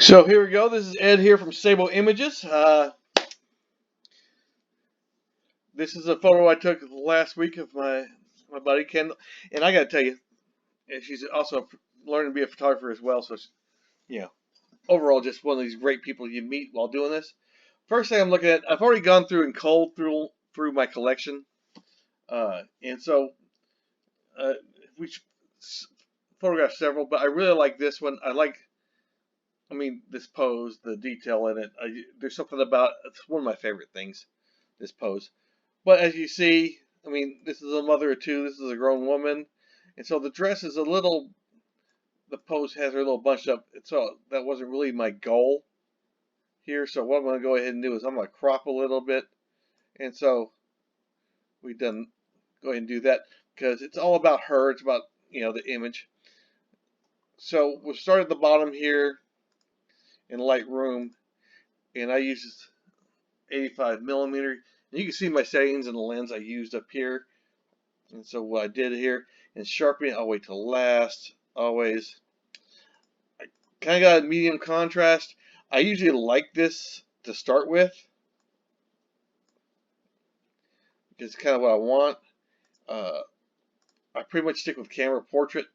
So here we go. This is Ed here from Sable Images. This is a photo I took last week of my buddy Kendall, and I got to tell you, she's also learning to be a photographer as well. So, you know, overall, just one of these great people you meet while doing this. First thing I'm looking at, I've already gone through and culled through my collection, and so we photographed several, but I really like this one. I mean, this pose, the detail in it. There's something about it's one of my favorite things. This pose. But as you see, I mean, this is a mother of two. This is a grown woman, and so the dress is a little. The pose has her a little bunched up. So that wasn't really my goal here. So what I'm going to go ahead and do is I'm going to crop a little bit, and so we done go ahead and do that because it's all about her. It's about the image. So we'll start at the bottom here in Lightroom, and I use 85 millimeter. You can see my settings and the lens I used up here. And so what I did here is sharpening. I'll wait till last, always. I kind of got a medium contrast. I usually like this to start with because it's kind of what I want. I pretty much stick with camera portrait.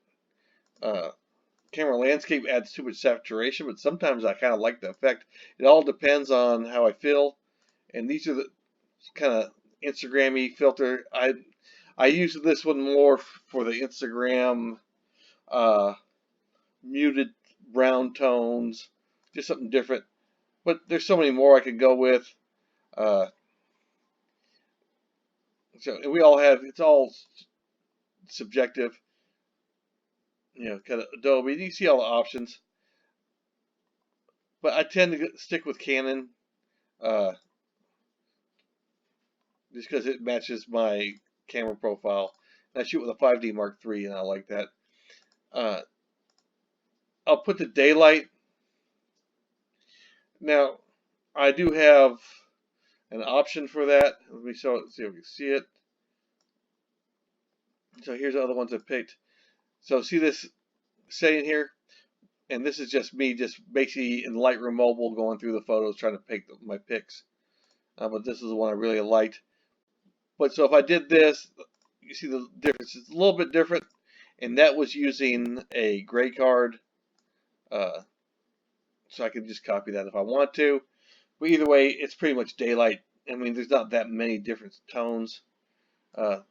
Camera landscape adds too much saturation, but sometimes I kind of like the effect. It all depends on how I feel. And these are the kind of Instagram-y filter. I use this one more for the Instagram muted brown tones, just something different. But there's so many more I could go with. So we all have, it's all subjective. Kind of Adobe. You see all the options. But I tend to stick with Canon just because it matches my camera profile. And I shoot with a 5D Mark III, and I like that. I'll put the daylight. Now, I do have an option for that. Let me see if we can see it. So here's the other ones I picked. So see this setting here? And this is just me just basically in Lightroom Mobile going through the photos trying to pick my picks. But this is the one I really liked. But so if I did this, you see the difference. It's a little bit different. And that was using a gray card. So I can just copy that if I want to. But either way, it's pretty much daylight. I mean, there's not that many different tones. I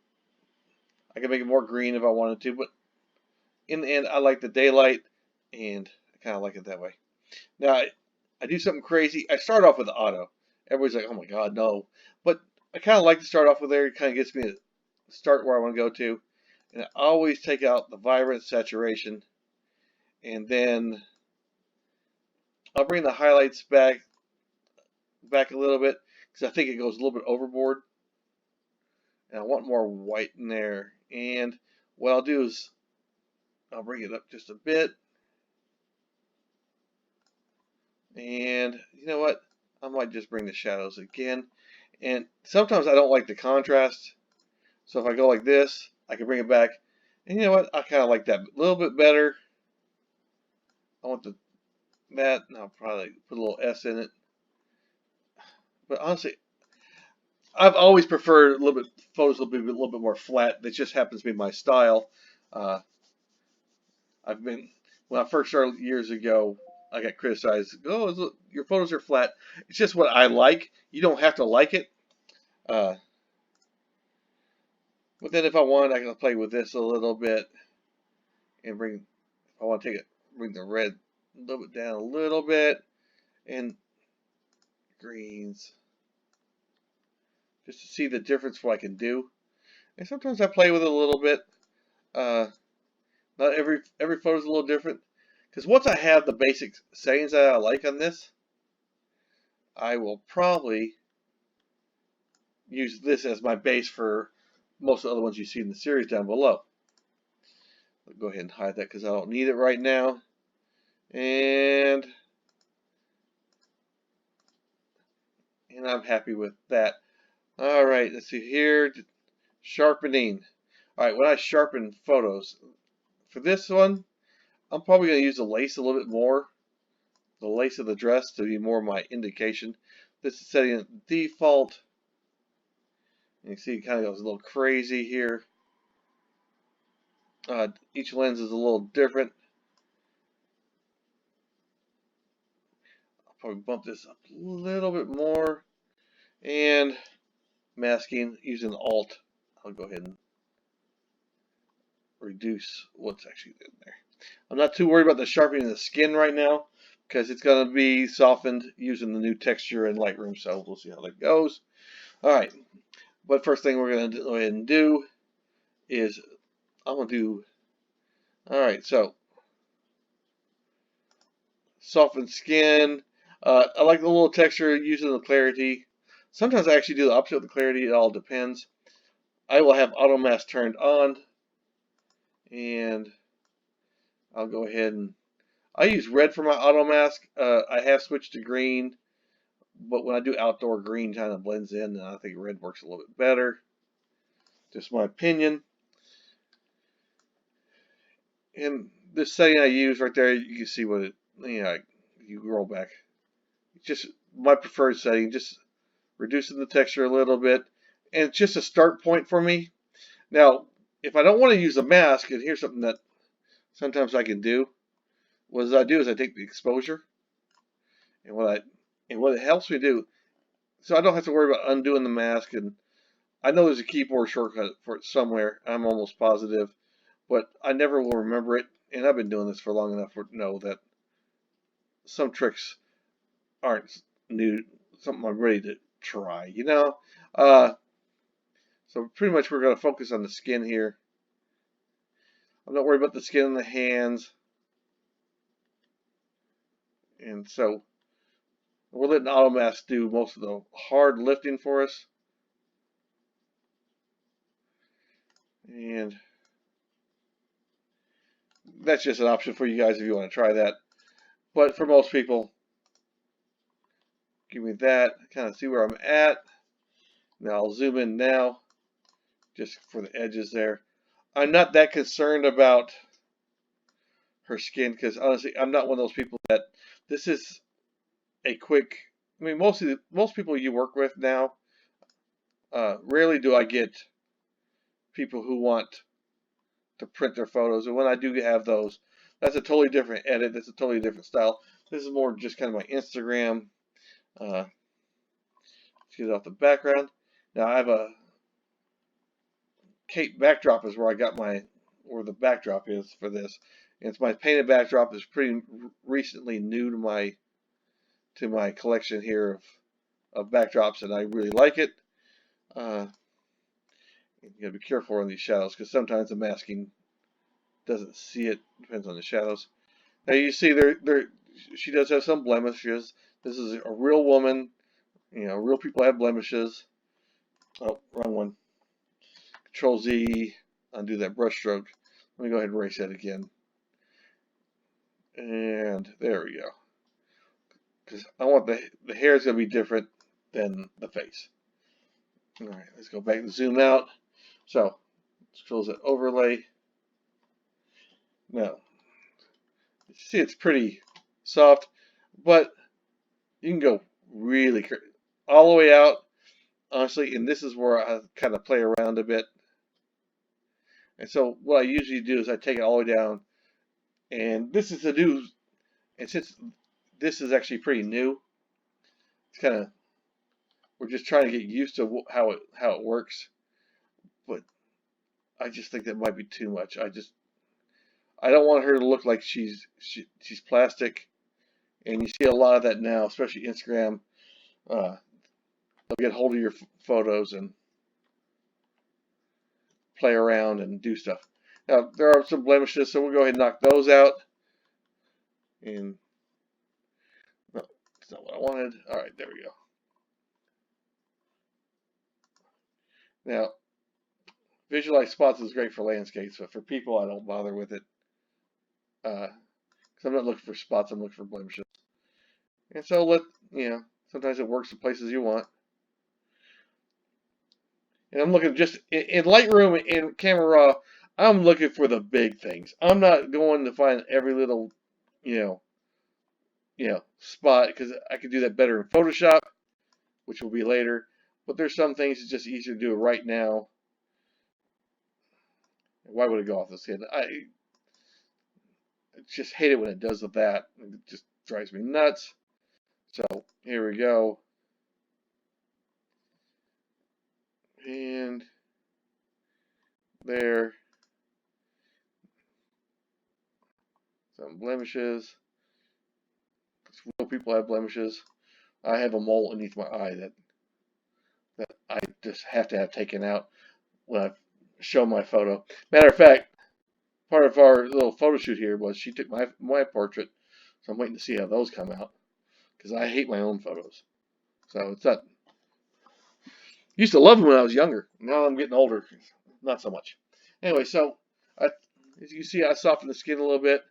can make it more green if I wanted to, but in the end, I like the daylight, and I kind of like it that way. Now, I do something crazy. I start off with the auto. Everybody's like, oh my God, no. But I kind of like to start off with there. It kind of gets me to start where I want to go to. And I always take out the vibrant saturation. And then I'll bring the highlights back a little bit because I think it goes a little bit overboard. And I want more white in there. And what I'll do is I'll bring it up just a bit. And you know what? I might just bring the shadows again. And sometimes I don't like the contrast. So if I go like this, I can bring it back. And you know what? I kind of like that a little bit better. I want that. And I'll probably put a little S in it. But honestly, I've always preferred photos a little bit more flat. That just happens to be my style. When I first started years ago, I got criticized. Oh, your photos are flat. It's just what I like. You don't have to like it. But then if I want, I can play with this a little bit and if I want to bring the red a little bit down a little bit and greens just to see the difference what I can do. And sometimes I play with it a little bit. Not every photo is a little different. Because once I have the basic settings that I like on this, I will probably use this as my base for most of the other ones you see in the series down below. I'll go ahead and hide that because I don't need it right now. And I'm happy with that. All right, let's see here. Sharpening. All right, when I sharpen photos, for this one, I'm probably going to use the lace a little bit more the lace of the dress to be more my indication. This is setting it default. And you see it kind of goes a little crazy here. Each lens is a little different. I'll probably bump this up a little bit more. And masking using Alt. I'll go ahead and reduce what's actually in there. I'm not too worried about the sharpening of the skin right now because it's going to be softened using the new texture in Lightroom, so we'll see how that goes. Alright, but first thing we're going to go ahead and do is I'm going to do, alright, so soften skin. I like the little texture using the clarity. Sometimes I actually do the opposite of the clarity, it all depends. I will have auto mask turned on, and I'll go ahead and I use red for my auto mask. I have switched to green, but when I do outdoor, green kind of blends in, and I think red works a little bit better. Just my opinion. And this setting I use right there, you can see what it, you roll back. It's just my preferred setting, just reducing the texture a little bit, and it's just a start point for me. Now, if I don't want to use a mask, and here's something that sometimes I can do, what I do is I take the exposure, and what it helps me do, so I don't have to worry about undoing the mask. And I know there's a keyboard shortcut for it somewhere. I'm almost positive, but I never will remember it. And I've been doing this for long enough to know that some tricks aren't new, something I'm ready to try. So pretty much we're going to focus on the skin here. I'm not worried about the skin on the hands. And so we're letting auto mask do most of the hard lifting for us. And that's just an option for you guys if you want to try that. But for most people, give me that, kind of see where I'm at. Now I'll zoom in now, just for the edges there. I'm not that concerned about her skin because honestly, I'm not one of those people that this is a quick. I mean, most people you work with now, rarely do I get people who want to print their photos, and when I do have those, that's a totally different edit. That's a totally different style. This is more just kind of my Instagram. Let's get off the background. Now I have a Cape backdrop is where I got where the backdrop is for this. And it's my painted backdrop is pretty recently new to my collection here of backdrops, and I really like it. You gotta be careful on these shadows because sometimes the masking doesn't see it. Depends on the shadows. Now you see she does have some blemishes. This is a real woman. Real people have blemishes. Oh, wrong one. Control Z, undo that brush stroke. Let me go ahead and erase that again. And there we go. Because I want the hair is going to be different than the face. Alright, let's go back and zoom out. So, let's close that overlay. Now, you see it's pretty soft, but you can go really all the way out, honestly, and this is where I kind of play around a bit. And so what I usually do is I take it all the way down, and this is the new, and since this is actually pretty new, it's kind of, we're just trying to get used to how it works. But I just think that might be too much. I don't want her to look like she's plastic, and you see a lot of that now, especially Instagram. They'll get hold of your photos and play around and do stuff. Now there are some blemishes, so we'll go ahead and knock those out. And no, that's not what I wanted. All right, there we go. Now, visualize spots is great for landscapes, but for people, I don't bother with it. Because I'm not looking for spots, I'm looking for blemishes. And so sometimes it works in places you want. And I'm looking just in Lightroom and Camera Raw, I'm looking for the big things. I'm not going to find every little, spot, because I could do that better in Photoshop, which will be later. But there's some things it's just easier to do it right now. Why would it go off the skin? I just hate it when it does that. It just drives me nuts. So here we go. And there. Some blemishes. Real people have blemishes. I have a mole underneath my eye that I just have to have taken out when I show my photo. Matter of fact, part of our little photo shoot here was she took my portrait, so I'm waiting to see how those come out, because I hate my own photos. So it's not. Used to love them when I was younger. Now I'm getting older, not so much. Anyway, so as you see, I softened the skin a little bit,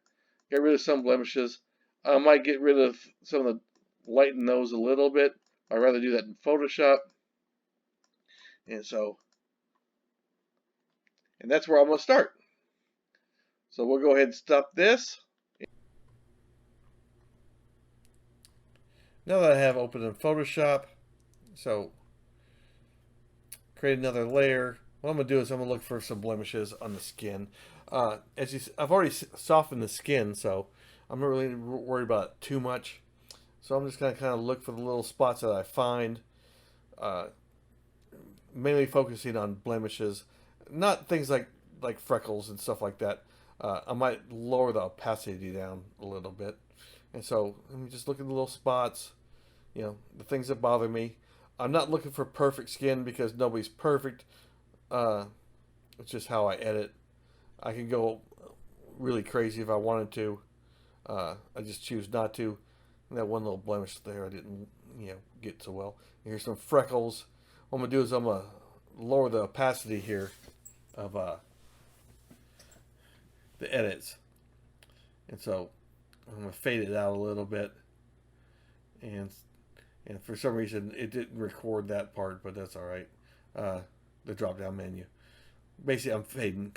got rid of some blemishes. I might get rid of some of the lighten those a little bit. I'd rather do that in Photoshop. And that's where I'm going to start. So we'll go ahead and stop this. Now that I have opened in Photoshop, so create another layer. What I'm going to do is I'm going to look for some blemishes on the skin. I've already softened the skin, so I'm not really worried about it too much. So I'm just going to kind of look for the little spots that I find, mainly focusing on blemishes, not things like freckles and stuff like that. I might lower the opacity down a little bit. And so let me just look at the little spots, the things that bother me. I'm not looking for perfect skin because nobody's perfect. It's just how I edit. I can go really crazy if I wanted to. I just choose not to. And that one little blemish there I didn't, get so well. And here's some freckles. What I'm going to do is I'm going to lower the opacity here of the edits. And so I'm going to fade it out a little bit. And for some reason it didn't record that part, but that's all right. The drop down menu. Basically I'm fading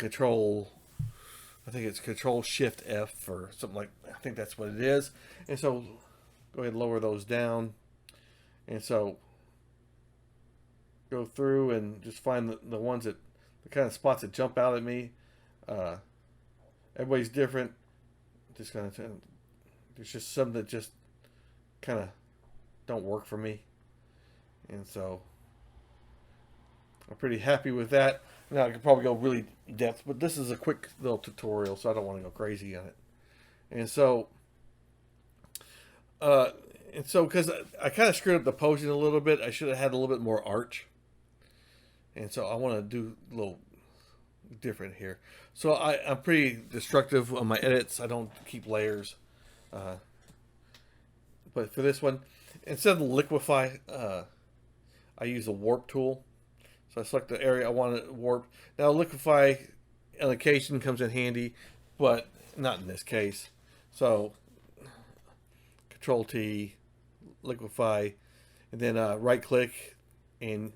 I think it's Control Shift F or something like that. I think that's what it is. And so go ahead and lower those down. And so go through and just find the ones the kind of spots that jump out at me. Everybody's different. Just kind of, there's just some that just kind of don't work for me. And so I'm pretty happy with that. Now I could probably go really depth, but this is a quick little tutorial, so I don't want to go crazy on it. And so because I kind of screwed up the posing a little bit, I should have had a little bit more arch. And so I want to do a little different here. So I'm pretty destructive on my edits. I don't keep layers. But for this one, instead of liquefy, I use a warp tool. So I select the area I want to warp. Now liquefy on occasion comes in handy, but not in this case. So Control T, liquefy, and then right click and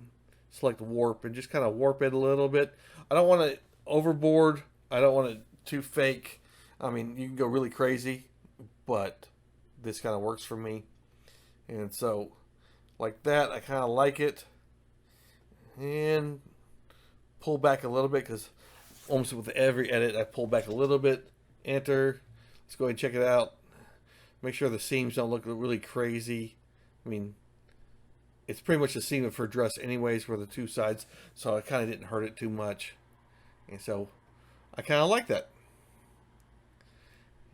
select warp and just kind of warp it a little bit. I don't want it overboard. I don't want it too fake. I mean, you can go really crazy, but this kind of works for me. And so like that, I kind of like it. And pull back a little bit, because almost with every edit I pull back a little bit. Enter. Let's go ahead and check it out. Make sure the seams don't look really crazy. I mean, it's pretty much the seam of her dress anyways for the two sides, so I kind of didn't hurt it too much. And so I kind of like that.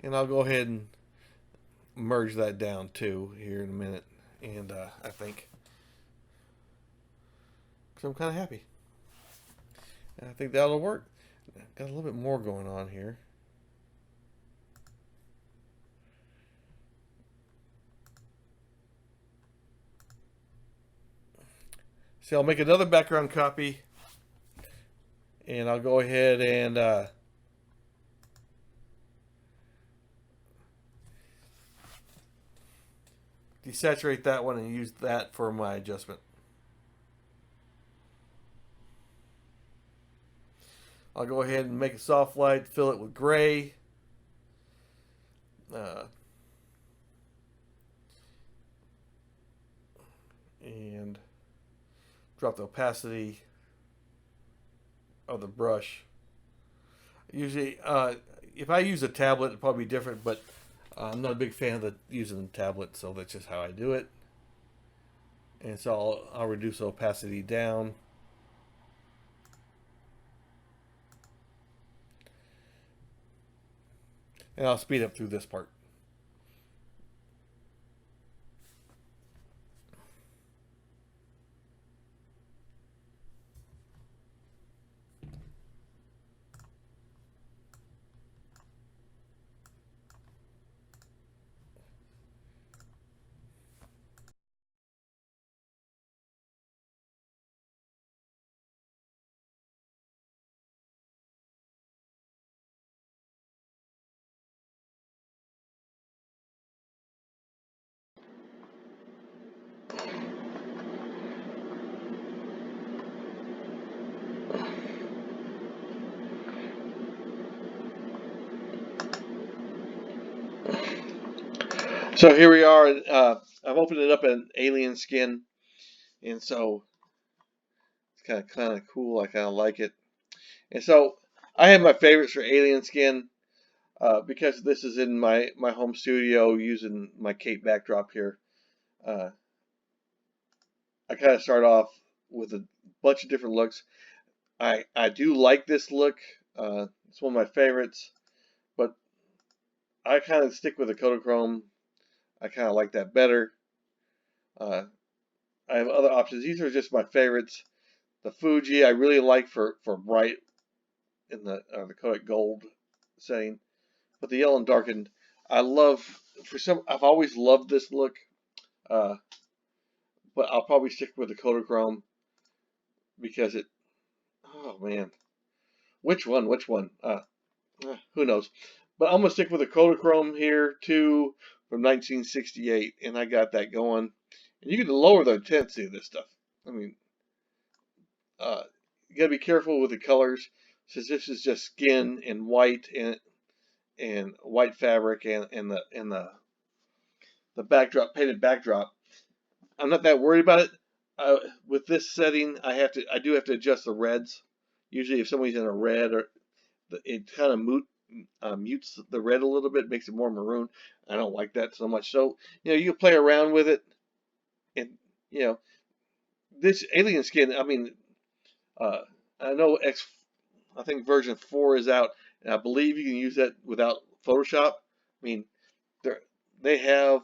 And I'll go ahead and merge that down too here in a minute. And I think, because I'm kind of happy. And I think that'll work. Got a little bit more going on here. See, I'll make another background copy. And I'll go ahead and desaturate that one and use that for my adjustment. I'll go ahead and make a soft light, fill it with gray. and drop the opacity of the brush. Usually, if I use a tablet, it'd probably be different, but I'm not a big fan of using the tablet, so that's just how I do it. And so I'll reduce the opacity down. And I'll speed up through this part. So here we are. I've opened it up in alien skin, and so it's kind of cool. I kind of like it. And so I have my favorites for alien skin because this is in my home studio using my Cape backdrop here. Uh, I kind of start off with a bunch of different looks. I do like this look. It's one of my favorites, but I kind of stick with the Kodachrome. I kind of like that better. Uh, I have other options. These are just my favorites. The Fuji I really like for bright in the Kodak Gold setting, but the yellow and darkened I love. I've always loved this look, uh, but I'll probably stick with the Kodachrome because it. Oh man, which one? Which one? Who knows? But I'm gonna stick with the Kodachrome here too from 1968, and I got that going. And you can lower the intensity of this stuff. I mean, you gotta be careful with the colors, since this is just skin and white and white fabric and the backdrop painted backdrop. I'm not that worried about it. With this setting, I do have to adjust the reds. Usually, if somebody's in a red, or it kind of mutes the red a little bit, makes it more maroon. I don't like that so much. So you can play around with it, and you know this alien skin. I mean, uh, I know I think version 4 is out, and I believe you can use that without Photoshop. I mean, they have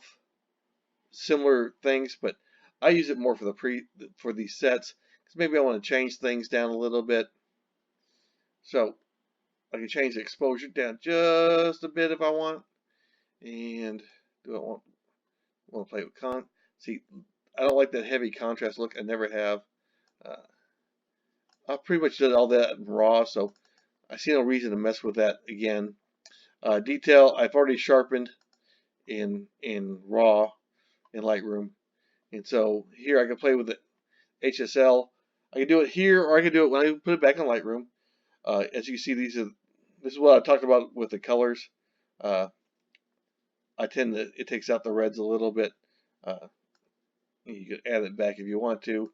similar things, but I use it more for for these sets because maybe I want to change things down a little bit. So I can change the exposure down just a bit if I want. And do I want to play with See, I don't like that heavy contrast look. I never have. Uh, I pretty much did all that in RAW, so I see no reason to mess with that again. Detail I've already sharpened in RAW in Lightroom, and so here I can play with the HSL. I can do it here, or I can do it when I put it back in Lightroom. As you can see, this is what I talked about with the colors. Uh, it takes out the reds a little bit. Uh, you can add it back if you want to,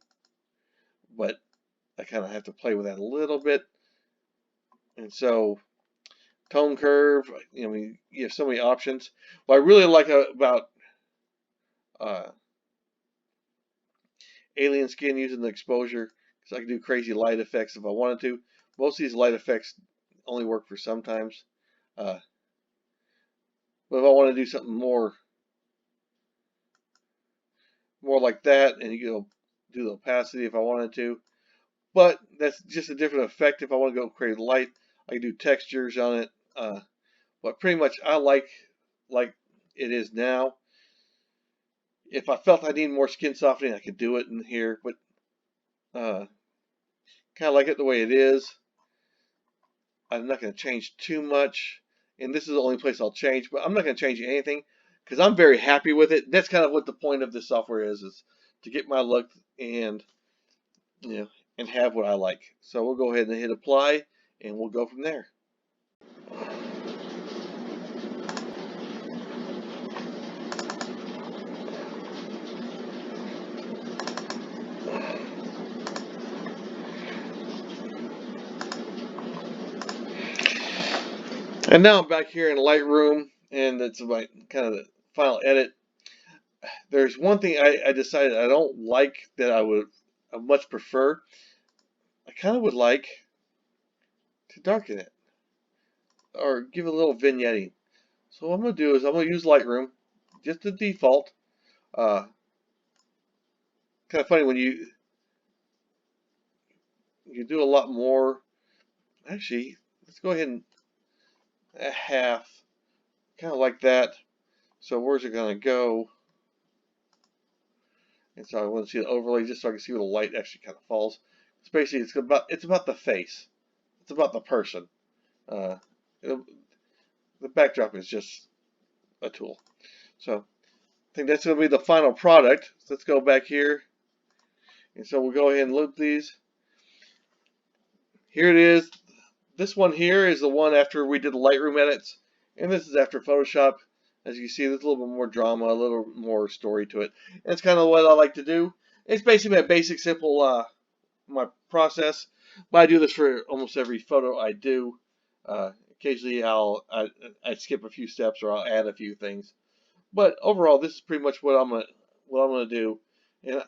but I kind of have to play with that a little bit. And so tone curve, you have so many options. What I really like about uh, alien skin using the exposure, because I can do crazy light effects if I wanted to. Most of these light effects only work for sometimes. Uh, but if I want to do something more like that, and you can do the opacity if I wanted to. But that's just a different effect. If I want to go create light, I can do textures on it. But pretty much I like it is now. If I felt I need more skin softening, I could do it in here, but kind of like it the way it is. I'm not going to change too much, and this is the only place I'll change, but I'm not going to change anything because I'm very happy with it. That's kind of what the point of this software is to get my look and and have what I like. So we'll go ahead and hit apply, and we'll go from there. And now I'm back here in Lightroom, and it's my kind of the final edit. There's one thing I decided I don't like that I much prefer. I kind of would like to darken it or give it a little vignetting. So what I'm going to do is I'm going to use Lightroom, just the default. Kind of funny when you do a lot more. Actually, let's go ahead and a half, kind of like that. So where's it going to go? And so I want to see the overlay just so I can see where the light actually kind of falls. It's basically it's about the face. It's about the person. The backdrop is just a tool. So I think that's going to be the final product. So let's go back here. And so we'll go ahead and loop these. Here it is. This one here is the one after we did the Lightroom edits. And this is after Photoshop. As you can see, there's a little bit more drama, a little more story to it. And it's kind of what I like to do. It's basically a basic, simple my process. But I do this for almost every photo I do. Occasionally I skip a few steps or I'll add a few things. But overall, this is pretty much what I'm gonna do. And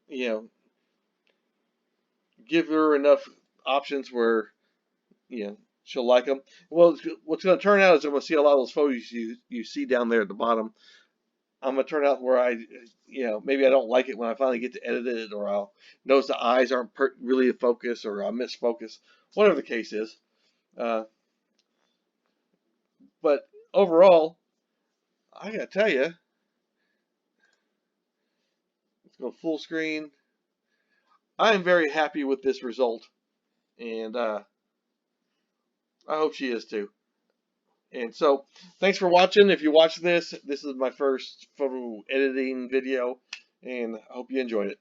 you know, give her enough options where she'll like them. Well, what's going to turn out is I'm going to see a lot of those photos you see down there at the bottom. I'm going to turn out where maybe I don't like it when I finally get to edit it, or I'll notice the eyes aren't really in focus, or I'll miss focus, whatever the case is. But overall, I got to tell you, let's go full screen. I am very happy with this result, and I hope she is too. And so, thanks for watching. If you watch this is my first photo editing video, and I hope you enjoyed it.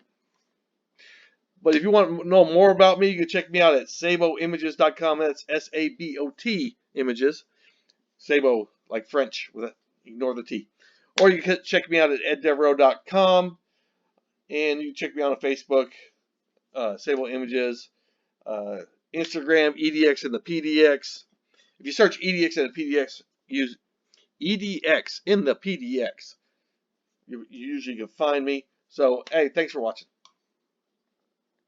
But if you want to know more about me, you can check me out at sabotimages.com. That's S-A-B-O-T images. Sabo, like French, ignore the T. Or you can check me out at eddevereaux.com, and you can check me out on Facebook, Sabo Images, Instagram, EDX and the PDX. If you search EDX and the PDX, use EDX in the PDX. You usually can find me. So, hey, thanks for watching.